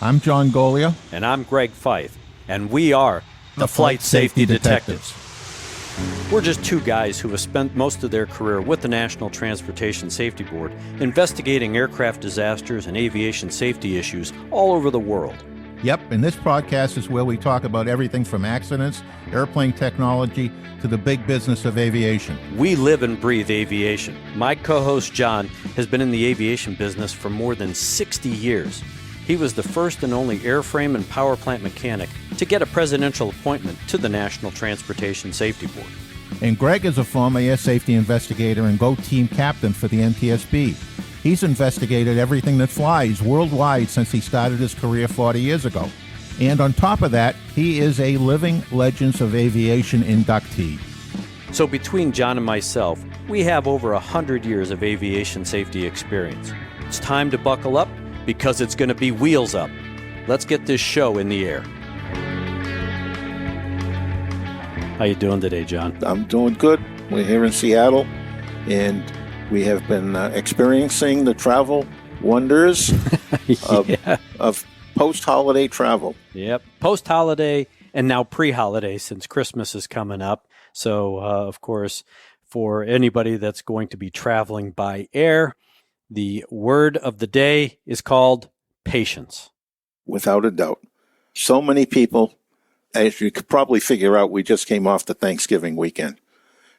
I'm John Golia. And I'm Greg Fife. And we are the Flight Safety Detectives. We're just two guys who have spent most of their career with the National Transportation Safety Board investigating aircraft disasters and aviation safety issues all over the world. Yep, and this podcast is where we talk about everything from accidents, airplane technology, to the big business of aviation. We live and breathe aviation. My co-host John has been in the aviation business for more than 60 years. He was the first and only airframe and power plant mechanic to get a presidential appointment to the National Transportation Safety Board. And Greg is a former air safety investigator and GO team captain for the NTSB. He's investigated everything that flies worldwide since he started his career 40 years ago. And on top of that, he is a Living Legends of Aviation inductee. So between John and myself, we have over 100 years of aviation safety experience. It's time to buckle up because it's going to be wheels up. Let's get this show in the air. How you doing today, John? I'm doing good. We're here in Seattle, and we have been experiencing the travel wonders of post-holiday travel. Yep, post-holiday and now pre-holiday since Christmas is coming up. So, of course, for anybody that's going to be traveling by air, the word of the day is called patience. Without a doubt. So many people, as you could probably figure out, we just came off the Thanksgiving weekend.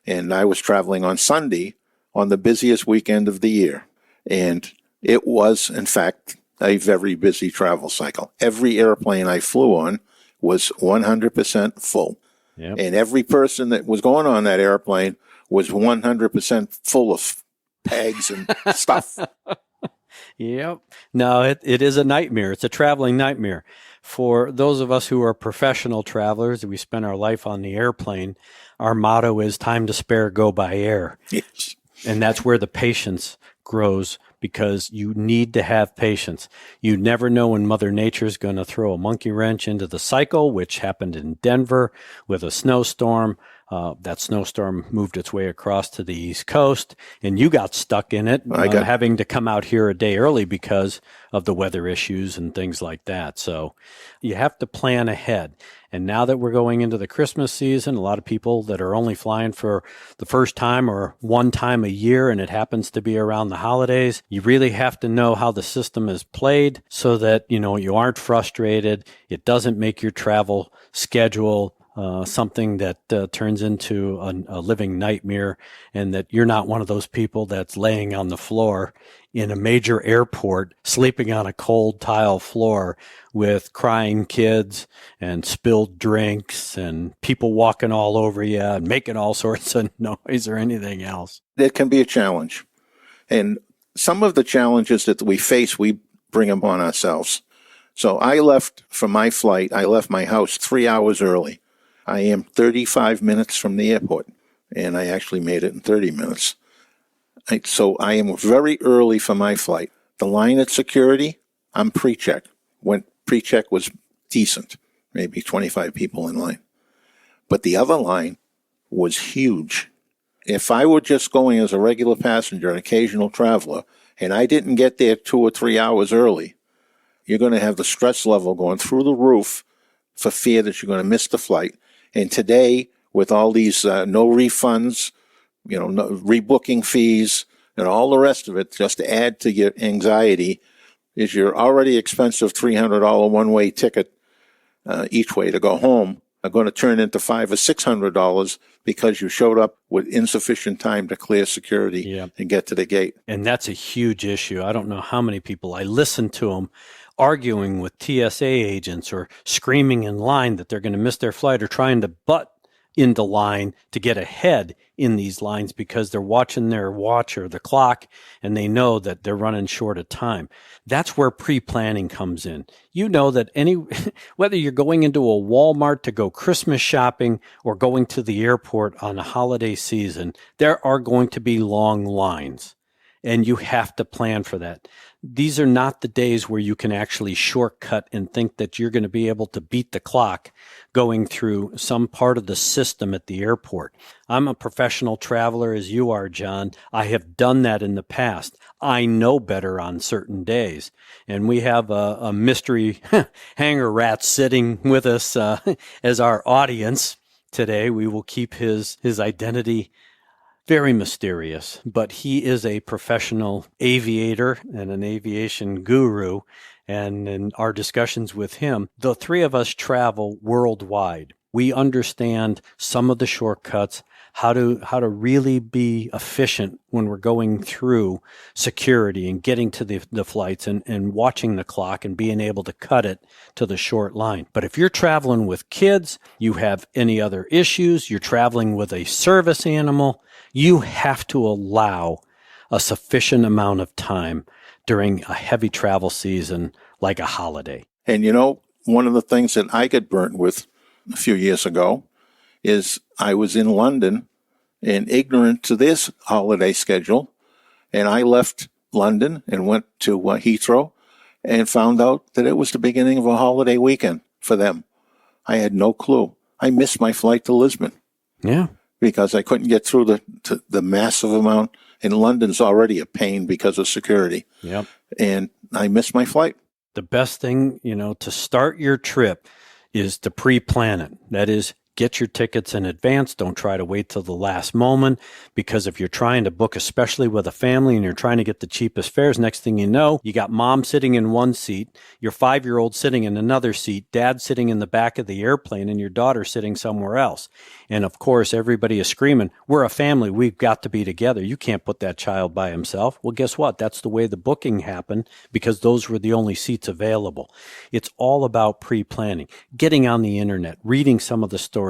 And I was traveling on Sunday on the busiest weekend of the year. And it was, in fact, a very busy travel cycle. Every airplane I flew on was 100% full. Yep. And every person that was going on that airplane was 100% full of bags and stuff. Yep. No, it is a nightmare. It's a traveling nightmare. For those of us who are professional travelers, we spend our life on the airplane. Our motto is time to spare, go by air. Yes. And that's where the patience grows, because you need to have patience. You never know when Mother Nature is going to throw a monkey wrench into the cycle, which happened in Denver with a snowstorm. That snowstorm moved its way across to the East Coast, and you got stuck in it, having to come out here a day early because of the weather issues and things like that. So you have to plan ahead. And now that we're going into the Christmas season, a lot of people that are only flying for the first time or one time a year, and it happens to be around the holidays, you really have to know how the system is played so that, you aren't frustrated. It doesn't make your travel schedule something that turns into a living nightmare, and that you're not one of those people that's laying on the floor in a major airport, sleeping on a cold tile floor with crying kids and spilled drinks and people walking all over you and making all sorts of noise or anything else. It can be a challenge. And some of the challenges that we face, we bring them on ourselves. So I left for my flight, I left my house 3 hours early. I am 35 minutes from the airport, and I actually made it in 30 minutes. So I am very early for my flight. The line at security, I'm pre-check. When pre-check was decent, maybe 25 people in line. But the other line was huge. If I were just going as a regular passenger, an occasional traveler, and I didn't get there 2 or 3 hours early, you're going to have the stress level going through the roof for fear that you're going to miss the flight. And today, with all these no refunds, no rebooking fees, and all the rest of it, just to add to your anxiety, is your already expensive $300 one-way ticket each way to go home are going to turn into $500 or $600 because you showed up with insufficient time to clear security and get to the gate. And that's a huge issue. I don't know how many people I listen to them arguing with TSA agents or screaming in line that they're going to miss their flight or trying to butt into line to get ahead in these lines because they're watching their watch or the clock and they know that they're running short of time. That's where pre-planning comes in. You know that whether you're going into a Walmart to go Christmas shopping or going to the airport on a holiday season, there are going to be long lines. And you have to plan for that. These are not the days where you can actually shortcut and think that you're going to be able to beat the clock going through some part of the system at the airport. I'm a professional traveler as you are, John. I have done that in the past. I know better on certain days. And we have a mystery hangar rat sitting with us as our audience today. We will keep his identity very mysterious, but he is a professional aviator and an aviation guru. And in our discussions with him, the three of us travel worldwide. We understand some of the shortcuts, how to really be efficient when we're going through security and getting to the flights and watching the clock and being able to cut it to the short line. But if you're traveling with kids, you have any other issues, you're traveling with a service animal, you have to allow a sufficient amount of time during a heavy travel season like a holiday. And one of the things that I got burnt with a few years ago is I was in London and ignorant to this holiday schedule. And I left London and went to Heathrow and found out that it was the beginning of a holiday weekend for them. I had no clue. I missed my flight to Lisbon. Yeah. Because I couldn't get through the massive amount. And London's already a pain because of security. Yep. And I missed my flight. The best thing, to start your trip is to pre-plan it. That is, get your tickets in advance. Don't try to wait till the last moment, because if you're trying to book, especially with a family, and you're trying to get the cheapest fares, next thing you know, you got mom sitting in one seat, your 5-year-old sitting in another seat, dad sitting in the back of the airplane, and your daughter sitting somewhere else. And of course, everybody is screaming, we're a family, we've got to be together. You can't put that child by himself. Well, guess what? That's the way the booking happened, because those were the only seats available. It's all about pre-planning, getting on the internet, reading some of the stories,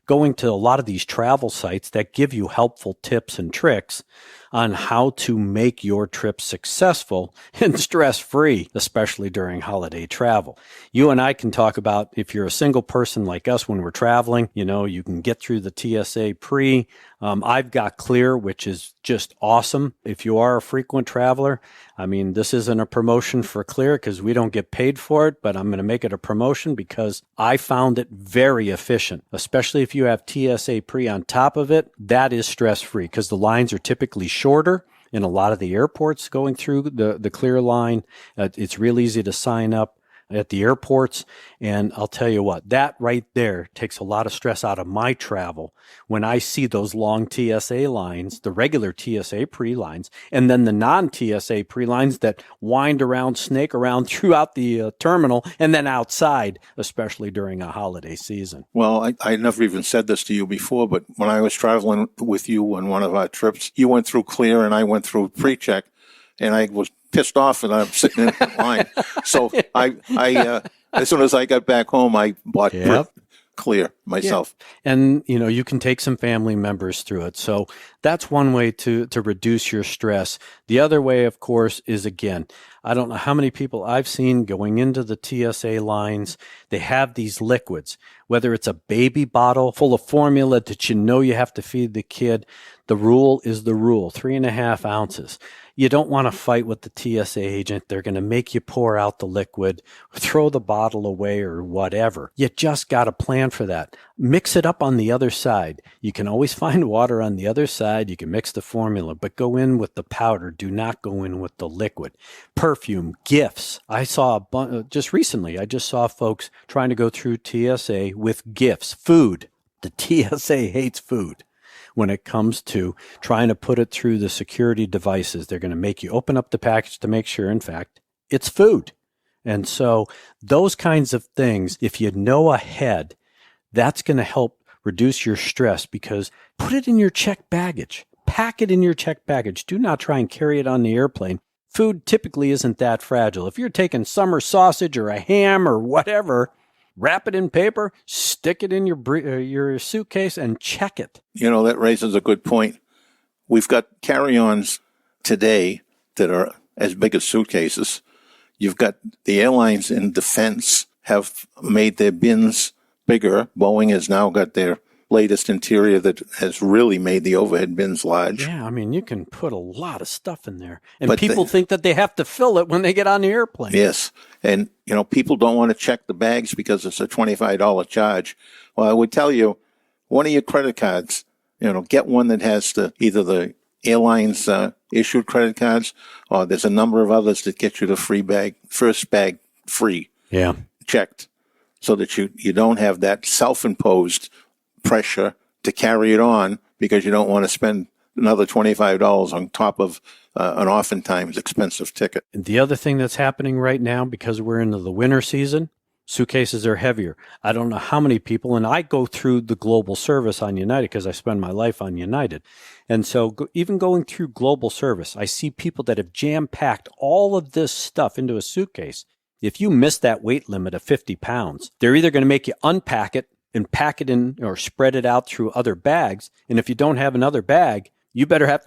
going to a lot of these travel sites that give you helpful tips and tricks on how to make your trip successful and stress-free, especially during holiday travel. You and I can talk about, if you're a single person like us when we're traveling, you can get through the TSA pre. I've got Clear, which is just awesome. If you are a frequent traveler, this isn't a promotion for Clear because we don't get paid for it, but I'm going to make it a promotion because I found it very efficient, especially if you have TSA pre on top of it. That is stress-free because the lines are typically shorter in a lot of the airports going through the Clear line. It's real easy to sign up at the airports. And I'll tell you what, that right there takes a lot of stress out of my travel when I see those long TSA lines, the regular TSA pre-lines, and then the non-TSA pre-lines that wind around, snake around throughout the terminal and then outside, especially during a holiday season. Well, I never even said this to you before, but when I was traveling with you on one of our trips, you went through Clear and I went through pre-check, and I was pissed off and I'm sitting in the line. So I as soon as I got back home, I bought Clear myself. Yeah. And, you can take some family members through it. So that's one way to reduce your stress. The other way, of course, is, again, I don't know how many people I've seen going into the TSA lines. They have these liquids, whether it's a baby bottle full of formula that you have to feed the kid. The rule is the rule, 3.5 ounces. You don't want to fight with the TSA agent. They're going to make you pour out the liquid, throw the bottle away or whatever. You just got to plan for that. Mix it up on the other side. You can always find water on the other side. You can mix the formula, but go in with the powder. Do not go in with the liquid. Perfume, gifts. I saw just recently, I just saw folks trying to go through TSA with gifts. Food. The TSA hates food. When it comes to trying to put it through the security devices, they're going to make you open up the package to make sure, in fact, it's food. And so those kinds of things, if you know ahead, that's going to help reduce your stress, because put it in your checked baggage. Pack it in your checked baggage. Do not try and carry it on the airplane. Food typically isn't that fragile. If you're taking summer sausage or a ham or whatever, wrap it in paper, stick it in your suitcase, and check it. That raises a good point. We've got carry-ons today that are as big as suitcases. You've got the airlines in defense have made their bins bigger. Boeing has now got their latest interior that has really made the overhead bins large. Yeah, I mean, you can put a lot of stuff in there. And But people think that they have to fill it when they get on the airplane. Yes. And, people don't want to check the bags because it's a $25 charge. Well, I would tell you, one of your credit cards, get one that has either the airlines issued credit cards, or there's a number of others that get you the first bag free. Yeah. Checked, so that you don't have that self-imposed pressure to carry it on because you don't want to spend another $25 on top of an oftentimes expensive ticket. And the other thing that's happening right now, because we're into the winter season, suitcases are heavier. I don't know how many people, and I go through the global service on United because I spend my life on United. And so even going through global service, I see people that have jam-packed all of this stuff into a suitcase. If you miss that weight limit of 50 pounds, they're either going to make you unpack it and pack it in or spread it out through other bags. And if you don't have another bag, you better have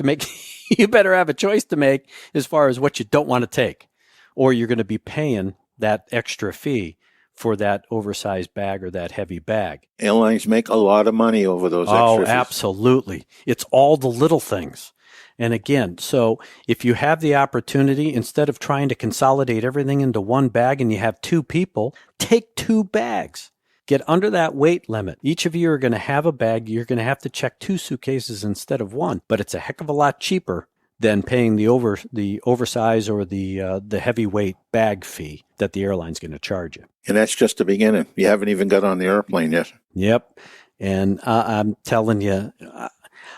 a choice to make as far as what you don't want to take, or you're going to be paying that extra fee for that oversized bag or that heavy bag. Airlines make a lot of money over those extra fees. Absolutely. It's all the little things. And again, so if you have the opportunity, instead of trying to consolidate everything into one bag and you have two people, take two bags. Get under that weight limit. Each of you are going to have a bag. You're going to have to check two suitcases instead of one, but it's a heck of a lot cheaper than paying the oversize or the heavyweight bag fee that the airline's going to charge you. And that's just the beginning. You haven't even got on the airplane yet. Yep. And I'm telling you,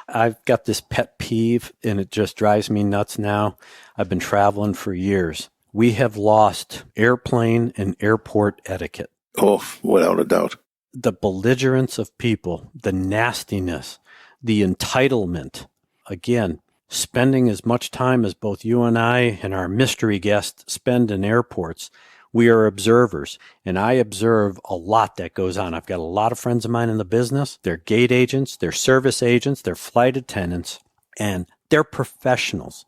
I've got this pet peeve, and it just drives me nuts now. I've been traveling for years. We have lost airplane and airport etiquette. Oh, without a doubt. The belligerence of people, the nastiness, the entitlement. Again, spending as much time as both you and I and our mystery guests spend in airports, we are observers, and I observe a lot that goes on. I've got a lot of friends of mine in the business. They're gate agents, they're service agents, they're flight attendants, and they're professionals.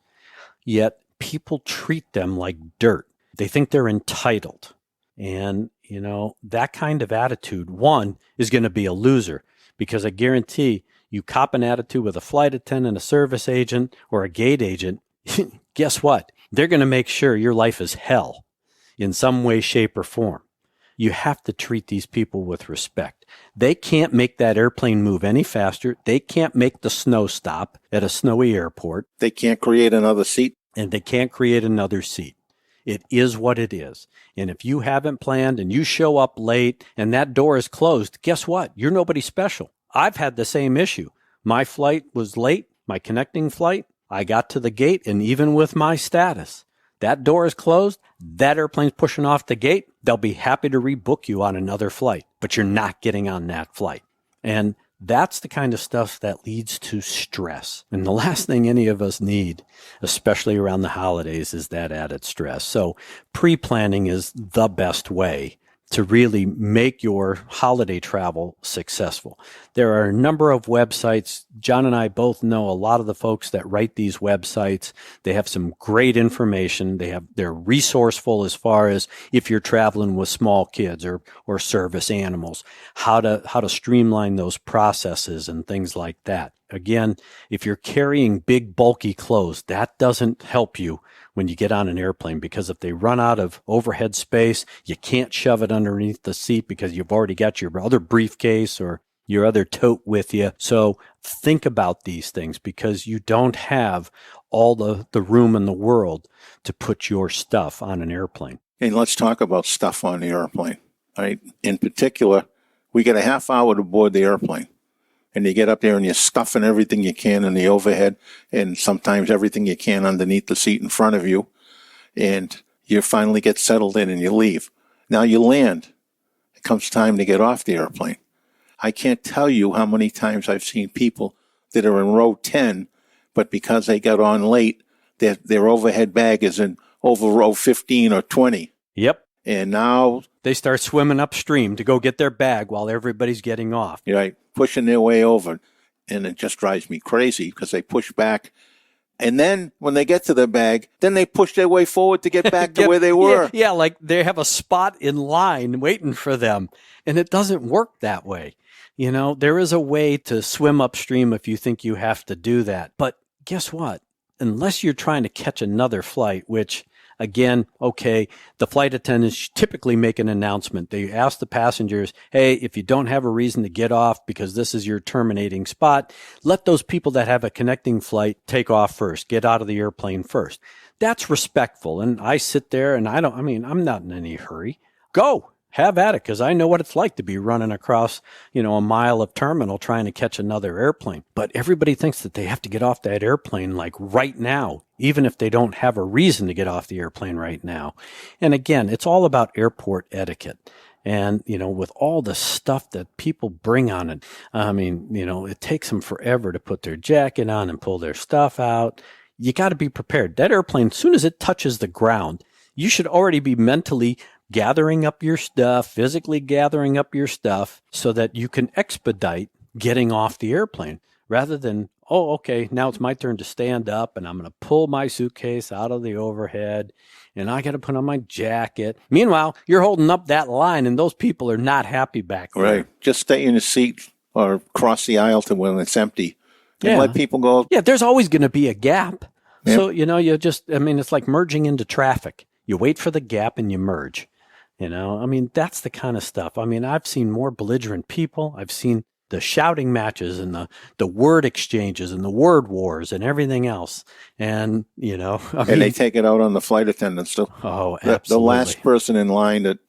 Yet people treat them like dirt. They think they're entitled. And, that kind of attitude, one, is going to be a loser, because I guarantee you cop an attitude with a flight attendant, a service agent, or a gate agent, guess what? They're going to make sure your life is hell in some way, shape, or form. You have to treat these people with respect. They can't make that airplane move any faster. They can't make the snow stop at a snowy airport. They can't create another seat. And they can't create another seat. It is what it is. And if you haven't planned and you show up late and that door is closed, guess what? You're nobody special. I've had the same issue. My flight was late, my connecting flight. I got to the gate, and even with my status, that door is closed, that airplane's pushing off the gate, they'll be happy to rebook you on another flight, but you're not getting on that flight. And that's the kind of stuff that leads to stress. And the last thing any of us need, especially around the holidays, is that added stress. So pre-planning is the best way to really make your holiday travel successful. There are a number of websites. John and I both know a lot of the folks that write these websites. They have some great information. They're resourceful as far as if you're traveling with small kids or service animals, how to streamline those processes and things like that. Again, if you're carrying big, bulky clothes, that doesn't help you when you get on an airplane, because if they run out of overhead space, you can't shove it underneath the seat because you've already got your other briefcase or your other tote with you. So think about these things, because you don't have all the room in the world to put your stuff on an airplane. And let's talk about stuff on the airplane. All right. In particular, we get a half hour to board the airplane. And you get up there and you're stuffing everything you can in the overhead, and sometimes everything you can underneath the seat in front of you. And you finally get settled in and you leave. Now you land. It comes time to get off the airplane. I can't tell you how many times I've seen people that are in row 10, but because they got on late, their overhead bag is in over row 15 or 20. Yep. And now they start swimming upstream to go get their bag while everybody's getting off. Right, pushing their way over. And it just drives me crazy because they push back. And then when they get to their bag, then they push their way forward to get back to where they were. Yeah, like they have a spot in line waiting for them. And it doesn't work that way. There is a way to swim upstream if you think you have to do that. But guess what? Unless you're trying to catch another flight, which again, okay, the flight attendants typically make an announcement. They ask the passengers, hey, if you don't have a reason to get off because this is your terminating spot, let those people that have a connecting flight take off first, get out of the airplane first. That's respectful. And I sit there and I'm not in any hurry. Go. Have at it, because I know what it's like to be running across, a mile of terminal trying to catch another airplane. But everybody thinks that they have to get off that airplane like right now, even if they don't have a reason to get off the airplane right now. And again, it's all about airport etiquette. And, with all the stuff that people bring on it, it takes them forever to put their jacket on and pull their stuff out. You got to be prepared. That airplane, as soon as it touches the ground, you should already be mentally gathering up your stuff, physically gathering up your stuff so that you can expedite getting off the airplane rather than, oh, okay, now it's my turn to stand up and I'm going to pull my suitcase out of the overhead and I got to put on my jacket. Meanwhile, you're holding up that line and those people are not happy back there. Right. Just stay in a seat or cross the aisle to when it's empty and let people go. Yeah, there's always going to be a gap. Yep. So, it's like merging into traffic. You wait for the gap and you merge. That's the kind of stuff. I've seen more belligerent people. I've seen the shouting matches and the word exchanges and the word wars and everything else. And, and they take it out on the flight attendants too. Oh, absolutely. The last person in line that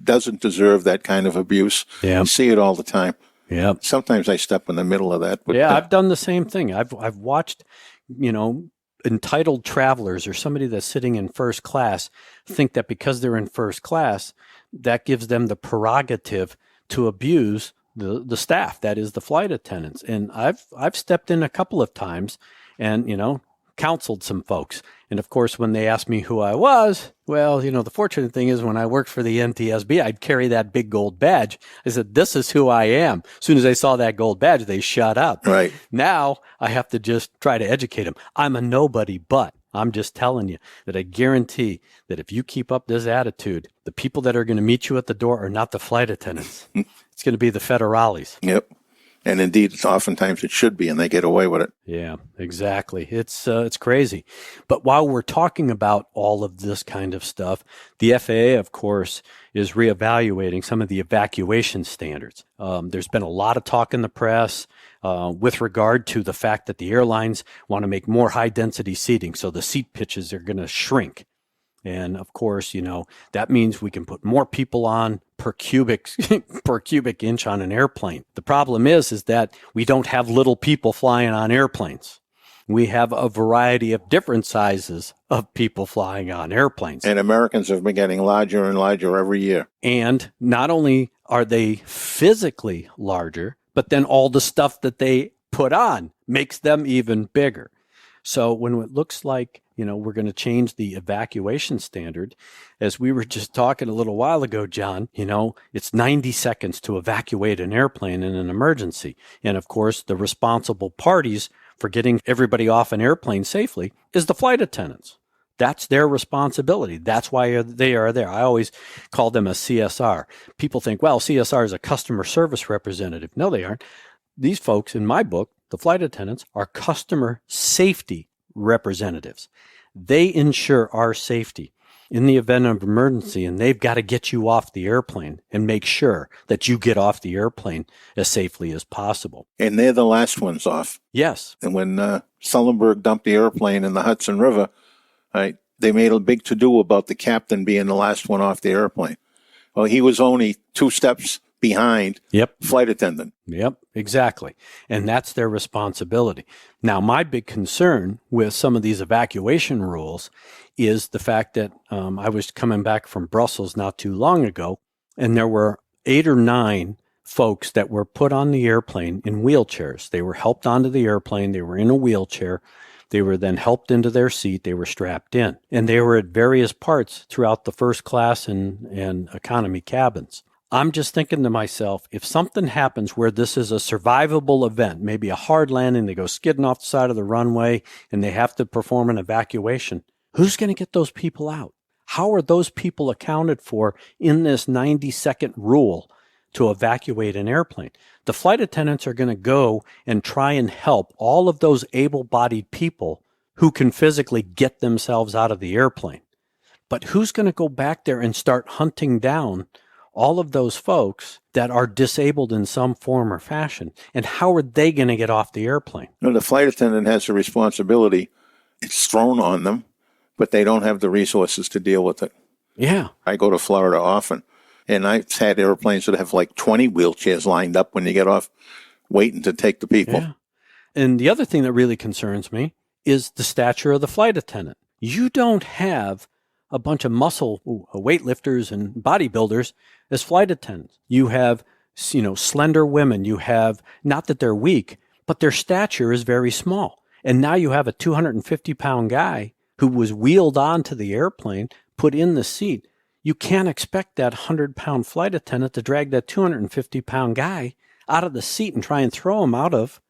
doesn't deserve that kind of abuse. Yeah. You see it all the time. Yeah. Sometimes I step in the middle of that. But I've done the same thing. I've watched, entitled travelers or somebody that's sitting in first class think that because they're in first class, that gives them the prerogative to abuse the staff, that is the flight attendants. And I've stepped in a couple of times and, counseled some folks. And of course, when they asked me who I was, well, the fortunate thing is when I worked for the NTSB, I'd carry that big gold badge. I said, this is who I am. As soon as they saw that gold badge, they shut up. Right. Now I have to just try to educate them. I'm a nobody, but I'm just telling you that I guarantee that if you keep up this attitude, the people that are going to meet you at the door are not the flight attendants. It's going to be the federales. Yep. And indeed, oftentimes it should be, and they get away with it. Yeah, exactly. It's crazy. But while we're talking about all of this kind of stuff, the FAA, of course, is reevaluating some of the evacuation standards. There's been a lot of talk in the press with regard to the fact that the airlines want to make more high-density seating, so the seat pitches are going to shrink. And of course, that means we can put more people on per cubic inch on an airplane. The problem is that we don't have little people flying on airplanes. We have a variety of different sizes of people flying on airplanes. And Americans have been getting larger and larger every year. And not only are they physically larger, but then all the stuff that they put on makes them even bigger. So when it looks like, we're going to change the evacuation standard, as we were just talking a little while ago, John, it's 90 seconds to evacuate an airplane in an emergency. And of course, the responsible parties for getting everybody off an airplane safely is the flight attendants. That's their responsibility. That's why they are there. I always call them a CSR. People think, well, CSR is a customer service representative. No, they aren't. These folks, in my book, the flight attendants, are customer safety representatives. They ensure our safety in the event of emergency, and they've got to get you off the airplane and make sure that you get off the airplane as safely as possible. And they're the last ones off. Yes. And when Sullenberg dumped the airplane in the Hudson River, they made a big to-do about the captain being the last one off the airplane. Well, he was only 2 steps behind flight attendant. Yep, exactly. And that's their responsibility. Now, my big concern with some of these evacuation rules is the fact that I was coming back from Brussels not too long ago, and there were 8 or 9 folks that were put on the airplane in wheelchairs. They were helped onto the airplane. They were in a wheelchair. They were then helped into their seat. They were strapped in. And they were at various parts throughout the first class and economy cabins. I'm just thinking to myself, if something happens where this is a survivable event, maybe a hard landing, they go skidding off the side of the runway and they have to perform an evacuation, who's going to get those people out? How are those people accounted for in this 90-second rule to evacuate an airplane. The flight attendants are going to go and try and help all of those able-bodied people who can physically get themselves out of the airplane. But who's going to go back there and start hunting down all of those folks that are disabled in some form or fashion? And how are they going to get off the airplane? No, the flight attendant has a responsibility. It's thrown on them, but they don't have the resources to deal with it. Yeah. I go to Florida often, and I've had airplanes that have like 20 wheelchairs lined up when you get off, waiting to take the people. Yeah. And the other thing that really concerns me is the stature of the flight attendant. You don't have a bunch of muscle weightlifters and bodybuilders as flight attendants. You have, slender women. You have, not that they're weak, but their stature is very small. And now you have a 250-pound guy who was wheeled onto the airplane, put in the seat. You can't expect that 100-pound flight attendant to drag that 250-pound guy out of the seat and try and throw him out of,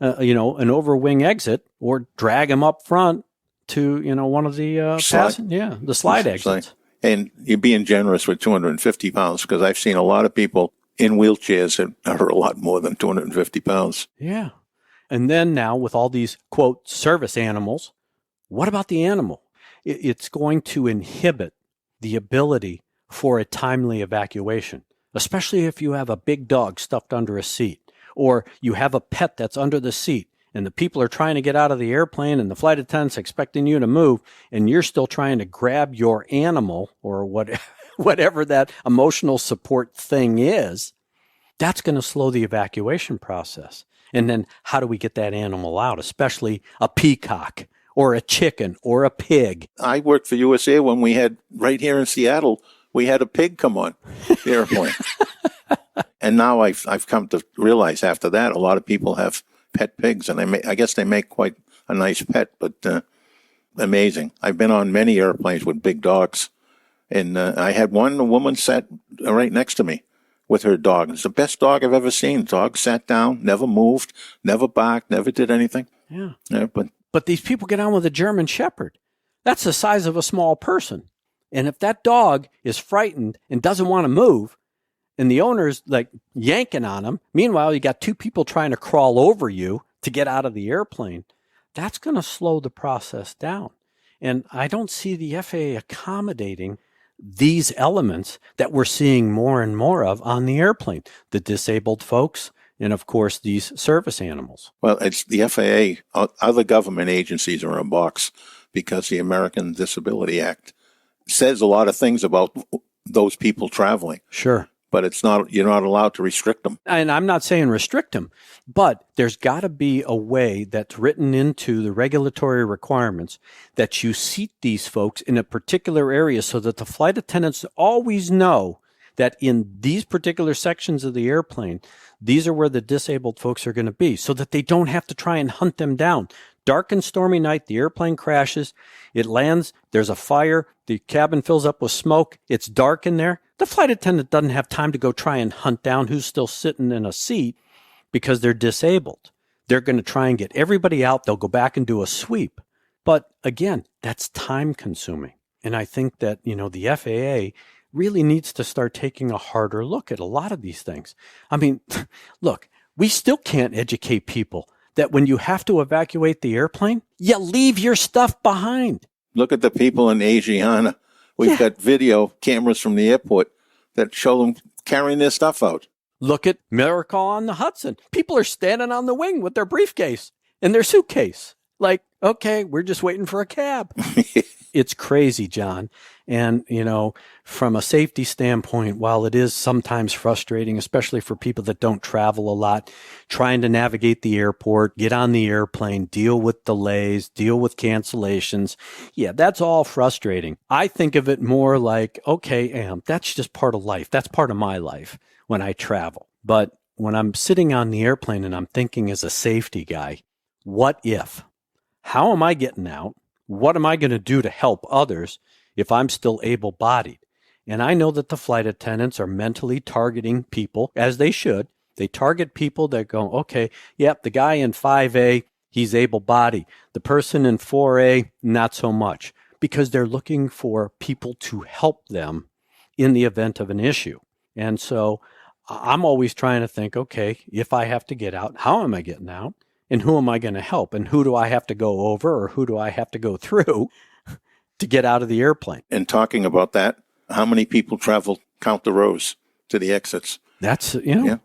an overwing exit, or drag him up front to, one of the the slide exits. And you're being generous with 250 pounds, because I've seen a lot of people in wheelchairs that are a lot more than 250 pounds. Yeah. And then now with all these, quote, service animals, what about the animal? It's going to inhibit the ability for a timely evacuation, especially if you have a big dog stuffed under a seat, or you have a pet that's under the seat, and the people are trying to get out of the airplane and the flight attendant's expecting you to move, and you're still trying to grab your animal or whatever that emotional support thing is. That's going to slow the evacuation process. And then how do we get that animal out, especially a peacock or a chicken or a pig? I worked for US Air when we had, right here in Seattle, we had a pig come on the airplane. And now I've come to realize after that, a lot of people have pet pigs, and I guess they make quite a nice pet, but amazing. I've been on many airplanes with big dogs, and I had a woman sat right next to me with her dog. It's the best dog I've ever seen. Dog sat down, never moved, never barked, never did anything. Yeah. But these people get on with a German Shepherd. That's the size of a small person. And if that dog is frightened and doesn't want to move, and the owner's like yanking on him, meanwhile, you got two people trying to crawl over you to get out of the airplane, that's going to slow the process down. And I don't see the FAA accommodating these elements that we're seeing more and more of on the airplane, the disabled folks, and of course, these service animals. Well, it's the FAA. Other government agencies are in a box because the American Disability Act says a lot of things about those people traveling. Sure. But you're not allowed to restrict them. And I'm not saying restrict them, but there's got to be a way that's written into the regulatory requirements that you seat these folks in a particular area so that the flight attendants always know that in these particular sections of the airplane, these are where the disabled folks are going to be, so that they don't have to try and hunt them down. Dark and stormy night, the airplane crashes, it lands, there's a fire, the cabin fills up with smoke, it's dark in there. The flight attendant doesn't have time to go try and hunt down who's still sitting in a seat because they're disabled. They're going to try and get everybody out. They'll go back and do a sweep. But again, that's time consuming. And I think that, the FAA really needs to start taking a harder look at a lot of these things. I mean, look, we still can't educate people that when you have to evacuate the airplane, you leave your stuff behind. Look at the people in Asiana. We've got video cameras from the airport that show them carrying their stuff out. Look at Miracle on the Hudson. People are standing on the wing with their briefcase and their suitcase. Like, okay, we're just waiting for a cab. It's crazy, John. And, from a safety standpoint, while it is sometimes frustrating, especially for people that don't travel a lot, trying to navigate the airport, get on the airplane, deal with delays, deal with cancellations. Yeah, that's all frustrating. I think of it more like, okay, that's just part of life. That's part of my life when I travel. But when I'm sitting on the airplane and I'm thinking as a safety guy, what if? How am I getting out? What am I going to do to help others if I'm still able-bodied? And I know that the flight attendants are mentally targeting people, as they should. They target people that go, okay, yep, the guy in 5A, he's able-bodied. The person in 4A, not so much, because they're looking for people to help them in the event of an issue. And so I'm always trying to think, okay, if I have to get out, how am I getting out? And who am I going to help? And who do I have to go over or who do I have to go through to get out of the airplane? And talking about that, how many people count the rows to the exits? That's, Yeah.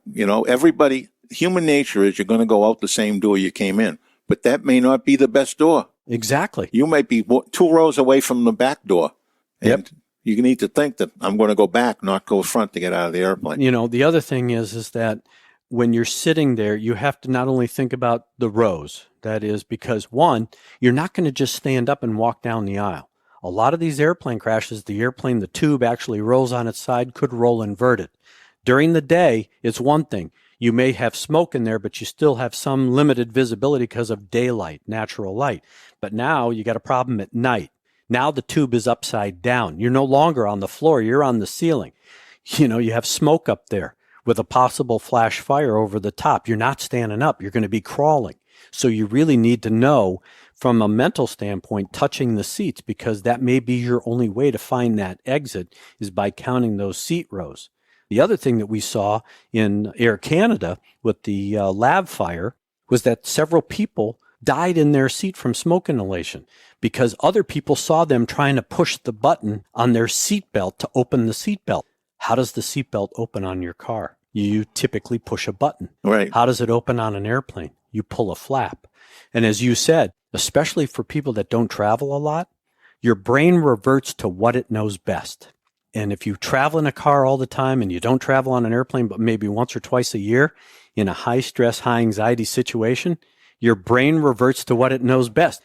Everybody, human nature is you're going to go out the same door you came in, but that may not be the best door. Exactly. You might be 2 rows away from the back door. And you need to think that I'm going to go back, not go front to get out of the airplane. The other thing is that when you're sitting there, you have to not only think about the rows. That is because, one, you're not going to just stand up and walk down the aisle. A lot of these airplane crashes, the tube actually rolls on its side, could roll inverted. During the day, it's one thing. You may have smoke in there, but you still have some limited visibility because of daylight, natural light. But now you got a problem at night. Now the tube is upside down. You're no longer on the floor. You're on the ceiling. You have smoke up there with a possible flash fire over the top. You're not standing up. You're going to be crawling. So you really need to know from a mental standpoint, touching the seats, because that may be your only way to find that exit is by counting those seat rows. The other thing that we saw in Air Canada with the lab fire was that several people died in their seat from smoke inhalation because other people saw them trying to push the button on their seatbelt to open the seatbelt. How does the seatbelt open on your car? You typically push a button. Right. How does it open on an airplane? You pull a flap. And as you said, especially for people that don't travel a lot, your brain reverts to what it knows best. And if you travel in a car all the time and you don't travel on an airplane, but maybe once or twice a year in a high stress, high anxiety situation, your brain reverts to what it knows best.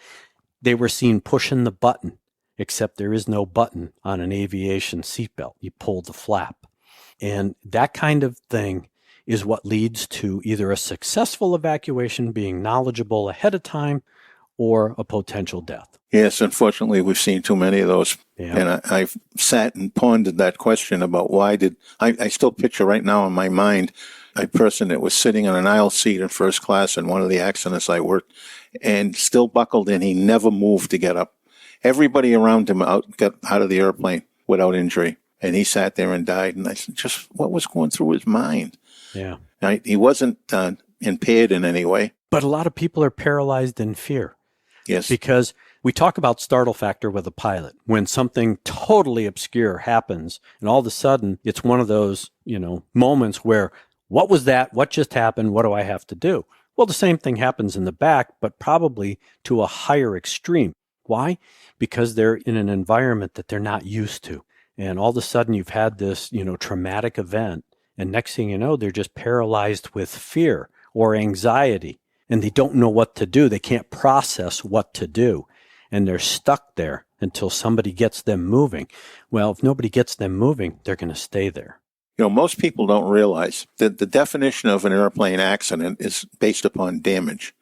They were seen pushing the button, except there is no button on an aviation seatbelt. You pull the flap. And that kind of thing is what leads to either a successful evacuation, being knowledgeable ahead of time, or a potential death. Yes, unfortunately, we've seen too many of those. Yeah. And I've sat and pondered that question about why I still picture right now in my mind a person that was sitting on an aisle seat in first class in one of the accidents I worked and still buckled in. He never moved to get up. Everybody around him got out of the airplane without injury. And he sat there and died. And I said, just what was going through his mind? Yeah. He wasn't impaired in any way. But a lot of people are paralyzed in fear. Yes. Because we talk about startle factor with a pilot. When something totally obscure happens, and all of a sudden it's one of those, moments where, what was that? What just happened? What do I have to do? Well, the same thing happens in the back, but probably to a higher extreme. Why? Because they're in an environment that they're not used to. And all of a sudden you've had this, traumatic event. And next thing you know, they're just paralyzed with fear or anxiety. And they don't know what to do. They can't process what to do. And they're stuck there until somebody gets them moving. Well, if nobody gets them moving, they're going to stay there. Most people don't realize that the definition of an airplane accident is based upon damage.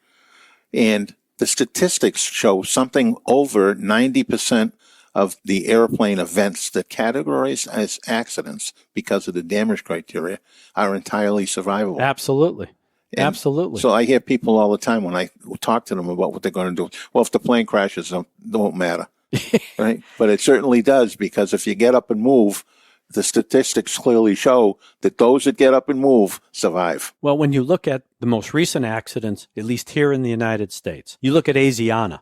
And the statistics show something over 90% of the airplane events that categorize as accidents because of the damage criteria are entirely survivable. Absolutely. And absolutely. So I hear people all the time when I talk to them about what they're going to do. Well, if the plane crashes, it won't matter. Right? But it certainly does, because if you get up and move, the statistics clearly show that those that get up and move survive. Well, when you look at the most recent accidents, at least here in the United States, you look at Asiana.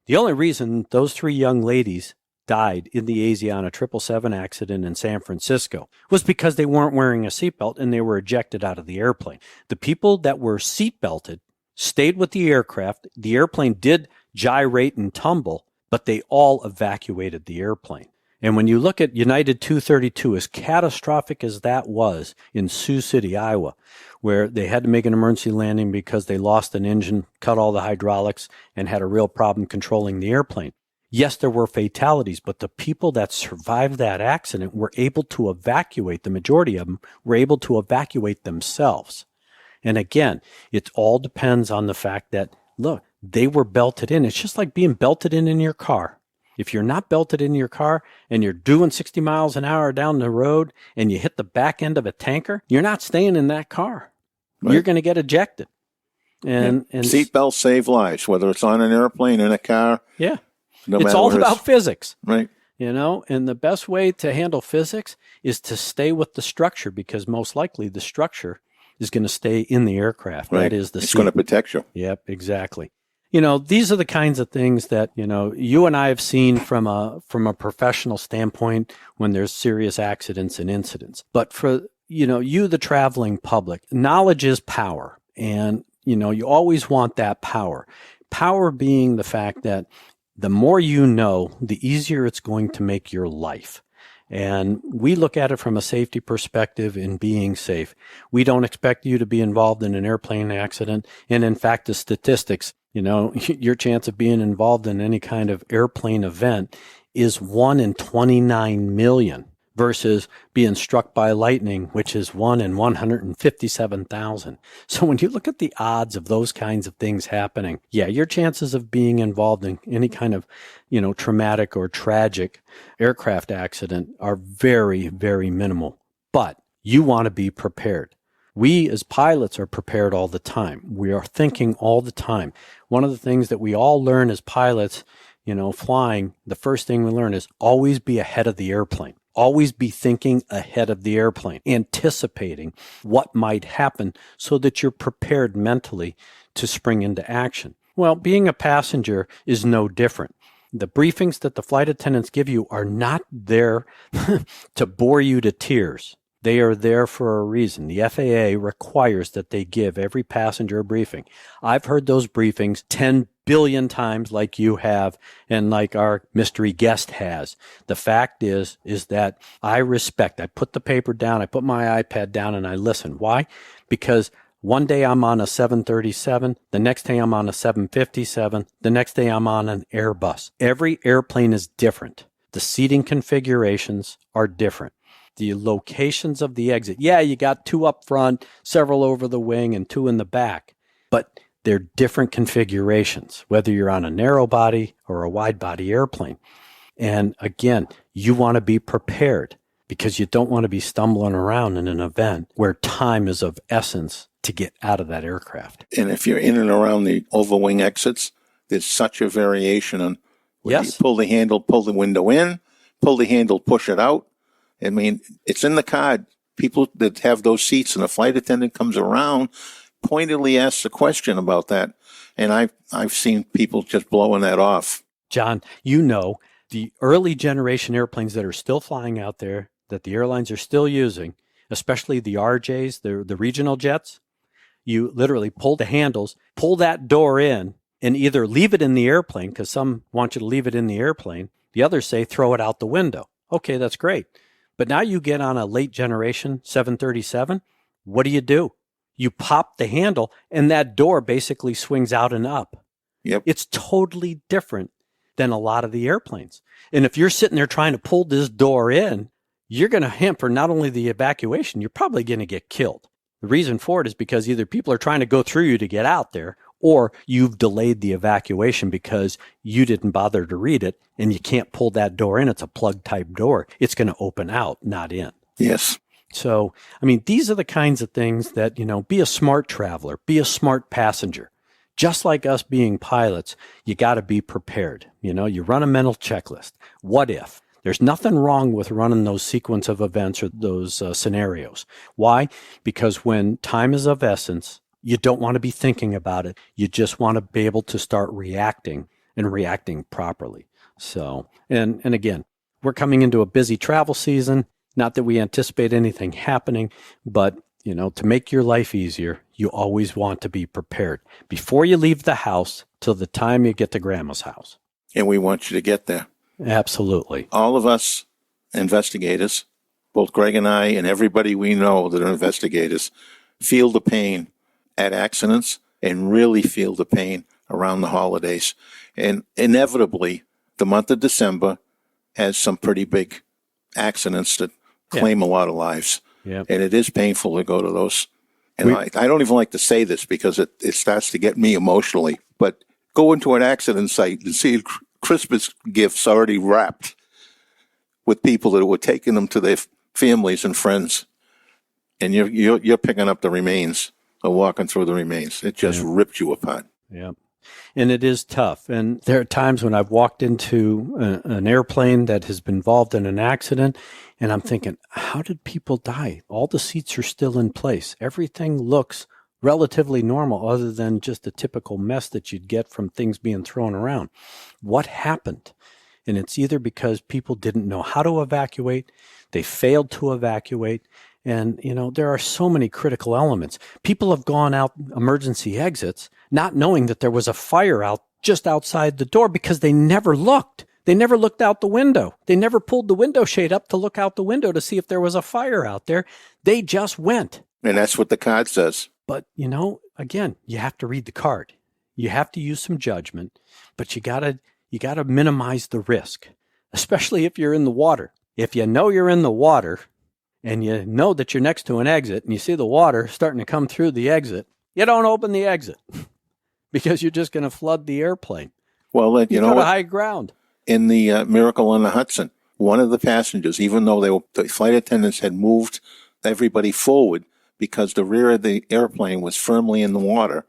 The only reason those 3 young ladies died in the Asiana 777 accident in San Francisco was because they weren't wearing a seatbelt and they were ejected out of the airplane. The people that were seatbelted stayed with the aircraft. The airplane did gyrate and tumble, but they all evacuated the airplane. And when you look at United 232, as catastrophic as that was in Sioux City, Iowa, where they had to make an emergency landing because they lost an engine, cut all the hydraulics, and had a real problem controlling the airplane. Yes, there were fatalities, but the people that survived that accident were able to evacuate. The majority of them were able to evacuate themselves. And again, it all depends on the fact that, look, they were belted in. It's just like being belted in your car. If you're not belted in your car and you're doing 60 miles an hour down the road and you hit the back end of a tanker, you're not staying in that car. Right. You're going to get ejected. And seatbelts save lives, whether it's on an airplane, in a car. Yeah. No it's all about physics. Right. And the best way to handle physics is to stay with the structure, because most likely the structure is going to stay in the aircraft. Right. That is the It's seat. going to protect you. Yep, exactly. These are the kinds of things that, you and I have seen from a professional standpoint when there's serious accidents and incidents. But for, you, the traveling public, knowledge is power. And, you always want that power. Power being the fact that the more you know, the easier it's going to make your life. And we look at it from a safety perspective in being safe. We don't expect you to be involved in an airplane accident. And in fact, the statistics, your chance of being involved in any kind of airplane event is 1 in 29 million versus being struck by lightning, which is 1 in 157,000. So when you look at the odds of those kinds of things happening, yeah, your chances of being involved in any kind of, traumatic or tragic aircraft accident are very, very minimal. But you want to be prepared. We as pilots are prepared all the time. We are thinking all the time. One of the things that we all learn as pilots, flying, the first thing we learn is always be ahead of the airplane. Always be thinking ahead of the airplane, anticipating what might happen so that you're prepared mentally to spring into action. Well, being a passenger is no different. The briefings that the flight attendants give you are not there to bore you to tears. They are there for a reason. The FAA requires that they give every passenger a briefing. I've heard those briefings 10 billion times like you have and like our mystery guest has. The fact is that I put the paper down, I put my iPad down, and I listen. Why? Because one day I'm on a 737, the next day I'm on a 757, the next day I'm on an Airbus. Every airplane is different. The seating configurations are different. The locations of the exit. Yeah, you got 2 up front, several over the wing, and 2 in the back. But they're different configurations, whether you're on a narrow body or a wide body airplane. And again, you want to be prepared because you don't want to be stumbling around in an event where time is of essence to get out of that aircraft. And if you're in and around the overwing exits, there's such a variation on whether you pull the handle, pull the window in, pull the handle, push it out. I mean, it's in the card. People that have those seats and a flight attendant comes around pointedly asks a question about that. And I've seen people just blowing that off. John, the early generation airplanes that are still flying out there, that the airlines are still using, especially the RJs, the regional jets, you literally pull the handles, pull that door in, and either leave it in the airplane, because some want you to leave it in the airplane. The others say throw it out the window. Okay, that's great. But now you get on a late generation 737, what do? You pop the handle and that door basically swings out and up. Yep. It's totally different than a lot of the airplanes. And if you're sitting there trying to pull this door in, you're going to hamper not only the evacuation, you're probably going to get killed. The reason for it is because either people are trying to go through you to get out there, or you've delayed the evacuation because you didn't bother to read it and you can't pull that door in. It's a plug type door. It's going to open out, not in. Yes. So, these are the kinds of things that, be a smart traveler, be a smart passenger. Just like us being pilots, you got to be prepared. You run a mental checklist. What if? There's nothing wrong with running those sequence of events or those scenarios. Why? Because when time is of essence, you don't want to be thinking about it. You just want to be able to start reacting and reacting properly. So, and again, we're coming into a busy travel season. Not that we anticipate anything happening, but, to make your life easier, you always want to be prepared before you leave the house till the time you get to grandma's house. And we want you to get there. Absolutely. All of us investigators, both Greg and I and everybody we know that are investigators, feel the pain at accidents and really feel the pain around the holidays. And inevitably, the month of December has some pretty big accidents that claim a lot of lives. Yeah. And it is painful to go to those. And I don't even like to say this because it starts to get me emotionally, but go into an accident site and see Christmas gifts already wrapped with people that were taking them to their families and friends. And you're picking up the remains or walking through the remains. It just ripped you apart. Yeah. And it is tough. And there are times when I've walked into an airplane that has been involved in an accident, and I'm thinking, how did people die? All the seats are still in place. Everything looks relatively normal other than just a typical mess that you'd get from things being thrown around. What happened? And it's either because people didn't know how to evacuate, they failed to evacuate, and, there are so many critical elements. People have gone out emergency exits not knowing that there was a fire out just outside the door because they never looked. They never looked out the window. They never pulled the window shade up to look out the window to see if there was a fire out there. They just went. And that's what the card says. But, again, you have to read the card. You have to use some judgment, but you gotta minimize the risk, especially if you're in the water. If you know you're in the water and you know that you're next to an exit and you see the water starting to come through the exit, you don't open the exit because you're just going to flood the airplane. Well, you know go to what? high ground. In the Miracle on the Hudson, one of the passengers, even though the flight attendants had moved everybody forward because the rear of the airplane was firmly in the water,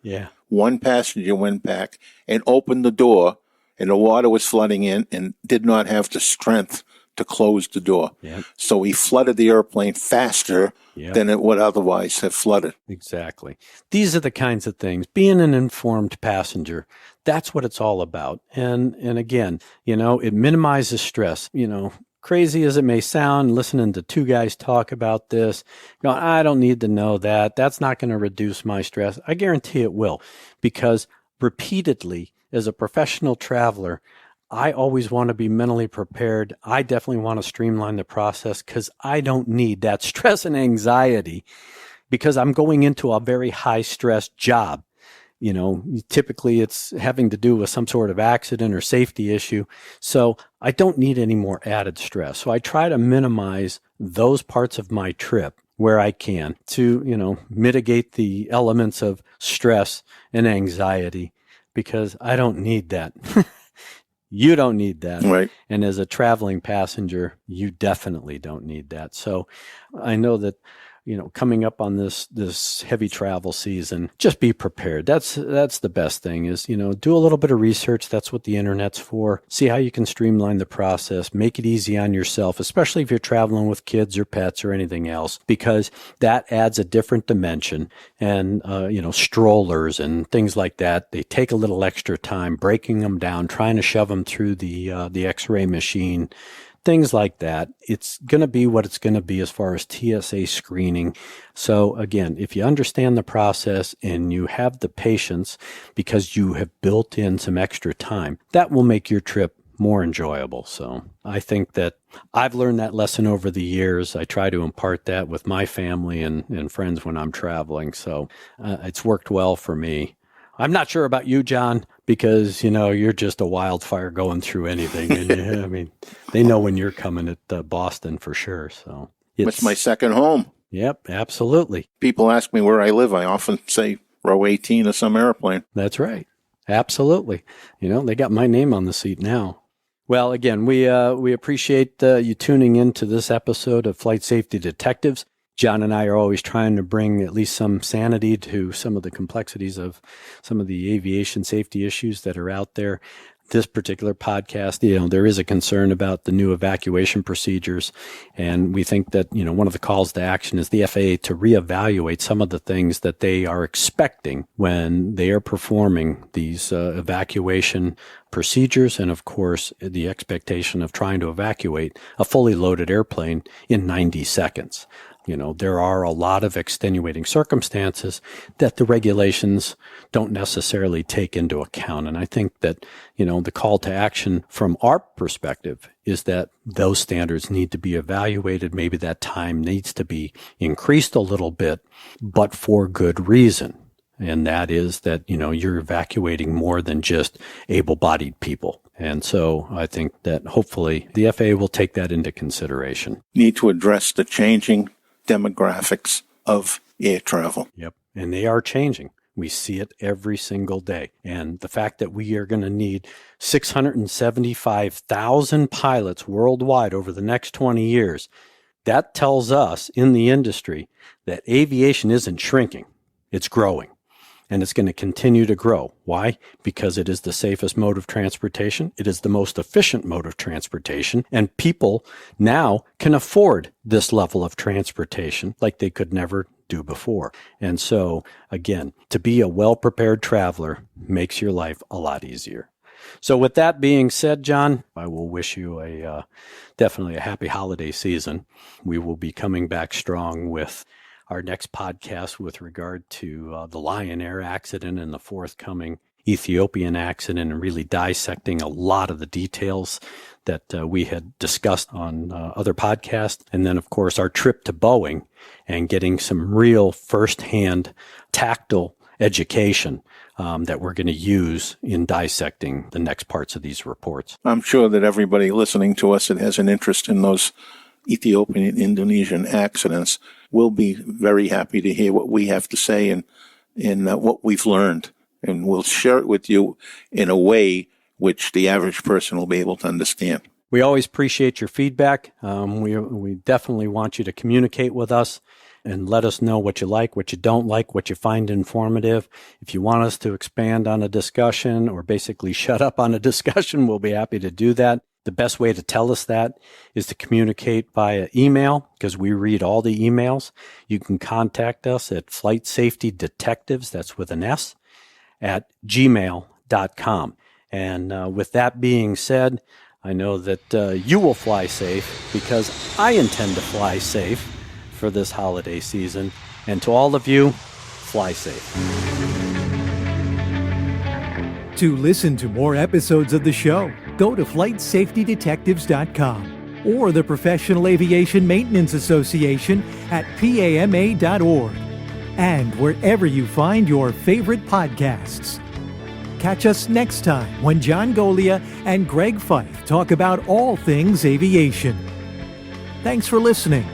one passenger went back and opened the door, and the water was flooding in and did not have the strength to close the door. So he flooded the airplane faster than it would otherwise have flooded. Exactly. These are the kinds of things. Being an informed passenger, that's what it's all about. And again, it minimizes stress. Crazy as it may sound, listening to two guys talk about this, going, I don't need to know that. That's not going to reduce my stress. I guarantee it will, because repeatedly, as a professional traveler, I always want to be mentally prepared. I definitely want to streamline the process because I don't need that stress and anxiety because I'm going into a very high stress job. Typically it's having to do with some sort of accident or safety issue. So I don't need any more added stress. So I try to minimize those parts of my trip where I can to, mitigate the elements of stress and anxiety because I don't need that. You don't need that. Right. And as a traveling passenger, you definitely don't need that. So I know that, coming up on this heavy travel season, just be prepared. That's the best thing is, do a little bit of research. That's what the internet's for. See how you can streamline the process, make it easy on yourself, especially if you're traveling with kids or pets or anything else, because that adds a different dimension. And, strollers and things like that, they take a little extra time breaking them down, trying to shove them through the X-ray machine. Things like that. It's going to be what it's going to be as far as TSA screening. So again, if you understand the process and you have the patience because you have built in some extra time, that will make your trip more enjoyable. So I think that I've learned that lesson over the years. I try to impart that with my family and friends when I'm traveling. So it's worked well for me. I'm not sure about you, John, because, you're just a wildfire going through anything. And they know when you're coming at Boston for sure. So it's my second home. Yep, absolutely. People ask me where I live. I often say row 18 of some airplane. That's right. Absolutely. They got my name on the seat now. Well, again, we appreciate you tuning into this episode of Flight Safety Detectives. John and I are always trying to bring at least some sanity to some of the complexities of some of the aviation safety issues that are out there. This particular podcast, there is a concern about the new evacuation procedures. And we think that, one of the calls to action is the FAA to reevaluate some of the things that they are expecting when they are performing these evacuation procedures. And of course, the expectation of trying to evacuate a fully loaded airplane in 90 seconds. There are a lot of extenuating circumstances that the regulations don't necessarily take into account. And I think that, the call to action from our perspective is that those standards need to be evaluated. Maybe that time needs to be increased a little bit, but for good reason. And that is that, you're evacuating more than just able-bodied people. And so I think that hopefully the FAA will take that into consideration. Need to address the changing demographics of air travel. Yep. And they are changing. We see it every single day. And the fact that we are going to need 675,000 pilots worldwide over the next 20 years, that tells us in the industry that aviation isn't shrinking. It's growing. and it's going to continue to grow. Why? Because it is the safest mode of transportation. It is the most efficient mode of transportation, and people now can afford this level of transportation like they could never do before. And so, again, to be a well-prepared traveler makes your life a lot easier. So with that being said, John, I will wish you definitely a happy holiday season. We will be coming back strong with our next podcast with regard to the Lion Air accident and the forthcoming Ethiopian accident, and really dissecting a lot of the details that we had discussed on other podcasts. And then, of course, our trip to Boeing and getting some real firsthand tactile education that we're going to use in dissecting the next parts of these reports. I'm sure that everybody listening to us that has an interest in those Ethiopian and Indonesian accidents will be very happy to hear what we have to say and what we've learned. And we'll share it with you in a way which the average person will be able to understand. We always appreciate your feedback. We definitely want you to communicate with us and let us know what you like, what you don't like, what you find informative. If you want us to expand on a discussion or basically shut up on a discussion, we'll be happy to do that. The best way to tell us that is to communicate via email, because we read all the emails. You can contact us at Flight Safety Detectives, that's with an S, at gmail.com. And with that being said, I know that you will fly safe, because I intend to fly safe for this holiday season. And to all of you, fly safe. To listen to more episodes of the show, go to flightsafetydetectives.com or the Professional Aviation Maintenance Association at PAMA.org, and wherever you find your favorite podcasts. Catch us next time when John Golia and Greg Fife talk about all things aviation. Thanks for listening.